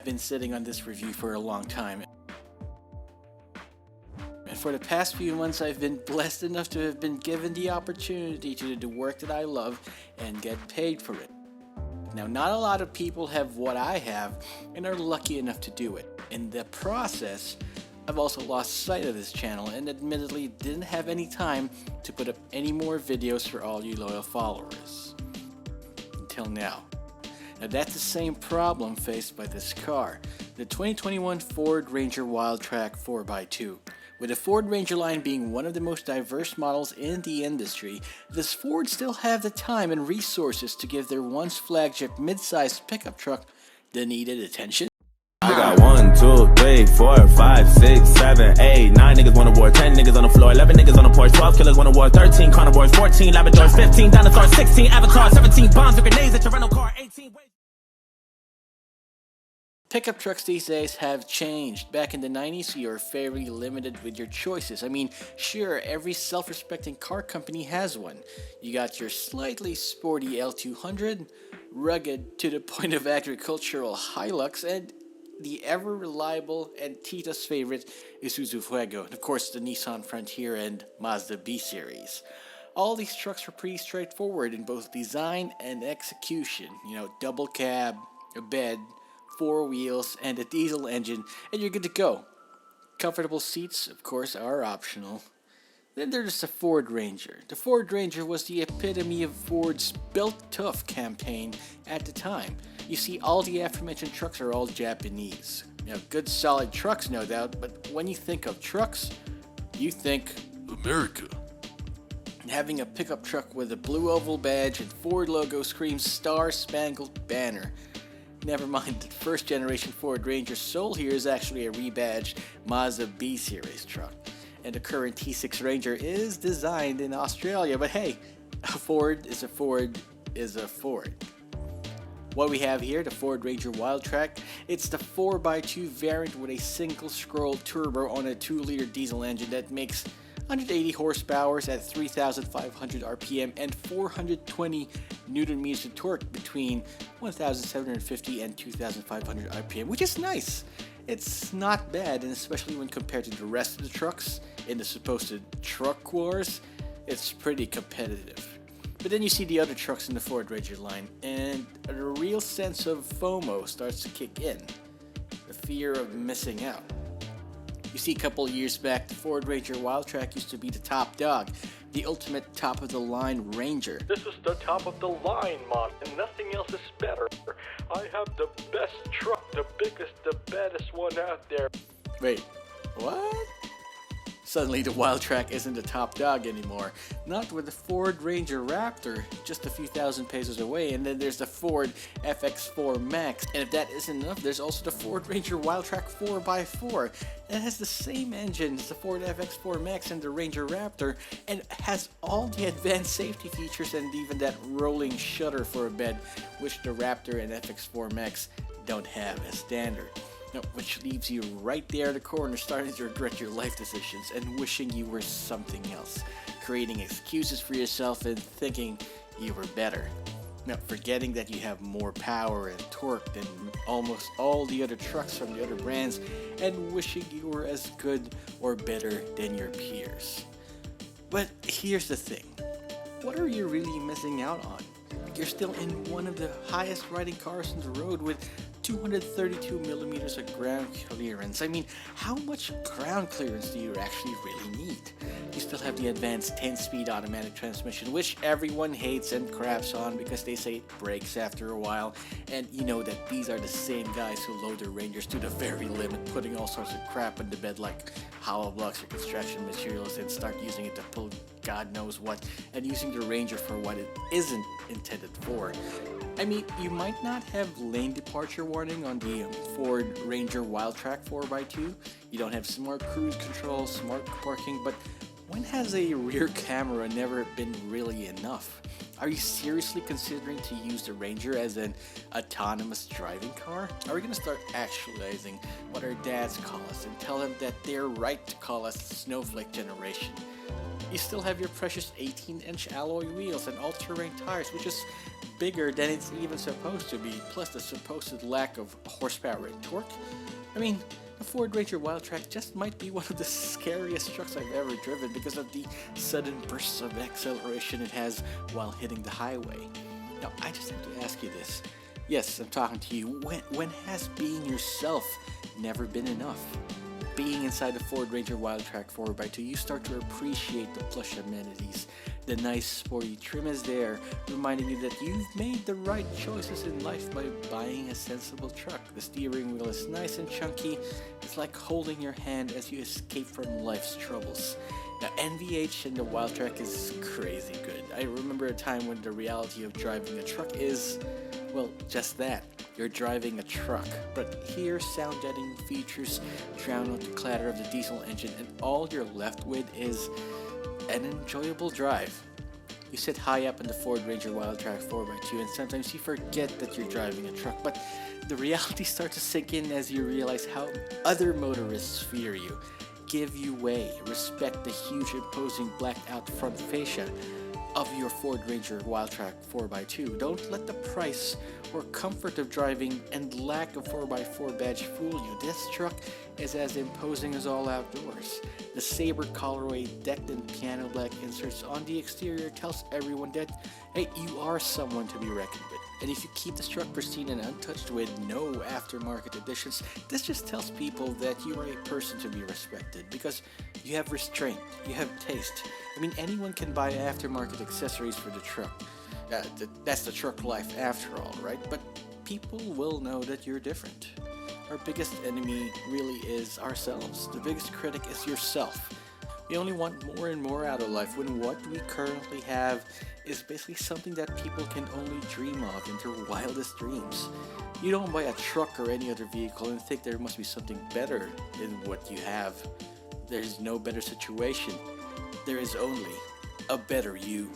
been sitting on this review for a long time. And for the past few months, I've been blessed enough to have been given the opportunity to do the work that I love and get paid for it. Now, not a lot of people have what I have and are lucky enough to do it. In the process, I've also lost sight of this channel and admittedly didn't have any time to put up any more videos for all you loyal followers. Until now. Now that's the same problem faced by this car, the 2021 Ford Ranger Wildtrak 4x2. With the Ford Ranger line being one of the most diverse models in the industry, does Ford still have the time and resources to give their once flagship mid-sized pickup truck the needed attention? I got 1, 2, 3, 4, 5, 6, 7, 8, 9 niggas wanna war, 10 niggas on the floor, 11 niggas on the porch, 12 killers wanna war, 13 carnivores, 14 Labradors, 15 dinosaurs, 16 avatars, 17 bombs and grenades at your rental car, 18 ways. Pickup trucks these days have changed. Back in the 90s, you were fairly limited with your choices. I mean, sure, every self-respecting car company has one. You got your slightly sporty L200, rugged to the point of agricultural Hilux, and the ever-reliable and Tita's favorite Isuzu Fuego, and of course the Nissan Frontier and Mazda B-Series. All these trucks are pretty straightforward in both design and execution. You know, double cab, a bed, 4 wheels, and a diesel engine, and you're good to go. Comfortable seats, of course, are optional. Then there's the Ford Ranger. The Ford Ranger was the epitome of Ford's Built Tough campaign at the time. You see, all the aforementioned trucks are all Japanese. You know, good solid trucks, no doubt, but when you think of trucks, you think America. And having a pickup truck with a blue oval badge and Ford logo screams Star-Spangled Banner. Never mind, the first generation Ford Ranger sold here is actually a rebadged Mazda B-Series truck. And the current T6 Ranger is designed in Australia, but hey, a Ford is a Ford is a Ford. What we have here, the Ford Ranger Wildtrak, it's the 4x2 variant with a single scroll turbo on a 2-liter diesel engine that makes 180 horsepower at 3,500 RPM and 420 Newton meters of torque between 1,750 and 2,500 RPM, which is nice. It's not bad, and especially when compared to the rest of the trucks in the supposed truck wars, it's pretty competitive. But then you see the other trucks in the Ford Ranger line, and a real sense of FOMO starts to kick in. The fear of missing out. You see, a couple years back, the Ford Ranger Wildtrak used to be the top dog, the ultimate top-of-the-line Ranger. This is the top-of-the-line model, and nothing else is better. I have the best truck, the biggest, the baddest one out there. Wait, what? Suddenly the Wildtrak isn't the top dog anymore. Not with the Ford Ranger Raptor, just a few thousand pesos away, and then there's the Ford FX4 Max. And if that isn't enough, there's also the Ford Ranger Wildtrak 4x4. It has the same engine as the Ford FX4 Max and the Ranger Raptor, and has all the advanced safety features and even that rolling shutter for a bed, which the Raptor and FX4 Max don't have as standard. No, which leaves you right there at the corner starting to regret your life decisions and wishing you were something else, creating excuses for yourself and thinking you were better. Now, forgetting that you have more power and torque than almost all the other trucks from the other brands and wishing you were as good or better than your peers. But here's the thing, what are you really missing out on? You're still in one of the highest riding cars on the road with 232 millimeters of ground clearance. I mean, how much ground clearance do you actually really need? You still have the advanced 10-speed automatic transmission, which everyone hates and craps on because they say it breaks after a while. And you know that these are the same guys who load their Rangers to the very limit, putting all sorts of crap in the bed like hollow blocks or construction materials and start using it to pull God knows what, and using the Ranger for what it isn't intended for. I mean, you might not have lane departure warning on the Ford Ranger Wildtrak 4x2. You don't have smart cruise control, smart parking, but when has a rear camera never been really enough? Are you seriously considering to use the Ranger as an autonomous driving car? Are we gonna start actualizing what our dads call us and tell them that they're right to call us the snowflake generation? You still have your precious 18-inch alloy wheels and all-terrain tires, which is bigger than it's even supposed to be, plus the supposed lack of horsepower and torque. I mean, the Ford Ranger Wildtrak just might be one of the scariest trucks I've ever driven because of the sudden bursts of acceleration it has while hitting the highway. Now, I just have to ask you this. Yes, I'm talking to you. When has being yourself never been enough? Being inside the Ford Ranger Wildtrak 4x2, you start to appreciate the plush amenities. The nice sporty trim is there, reminding you that you've made the right choices in life by buying a sensible truck. The steering wheel is nice and chunky. It's like holding your hand as you escape from life's troubles. Now, NVH in the Wildtrak is crazy good. I remember a time when the reality of driving a truck is, well, just that. You're driving a truck, but here sound-deadening features drown out the clatter of the diesel engine, and all you're left with is an enjoyable drive. You sit high up in the Ford Ranger Wildtrak 4x2, and sometimes you forget that you're driving a truck, but the reality starts to sink in as you realize how other motorists fear you, give you way, respect the huge imposing blacked out front fascia of your Ford Ranger Wildtrak 4x2. Don't let the price or comfort of driving and lack of 4x4 badge fool you. This truck is as imposing as all outdoors. The saber colorway decked in piano black inserts on the exterior tells everyone that, hey, you are someone to be reckoned with. And if you keep this truck pristine and untouched with no aftermarket additions, this just tells people that you are a person to be respected because you have restraint, you have taste. I mean, anyone can buy aftermarket accessories for the truck. That's the truck life after all, right? But people will know that you're different. Our biggest enemy really is ourselves. The biggest critic is yourself. We only want more and more out of life when what we currently have is basically something that people can only dream of in their wildest dreams. You don't buy a truck or any other vehicle and think there must be something better in what you have. There's no better situation. There is only a better you.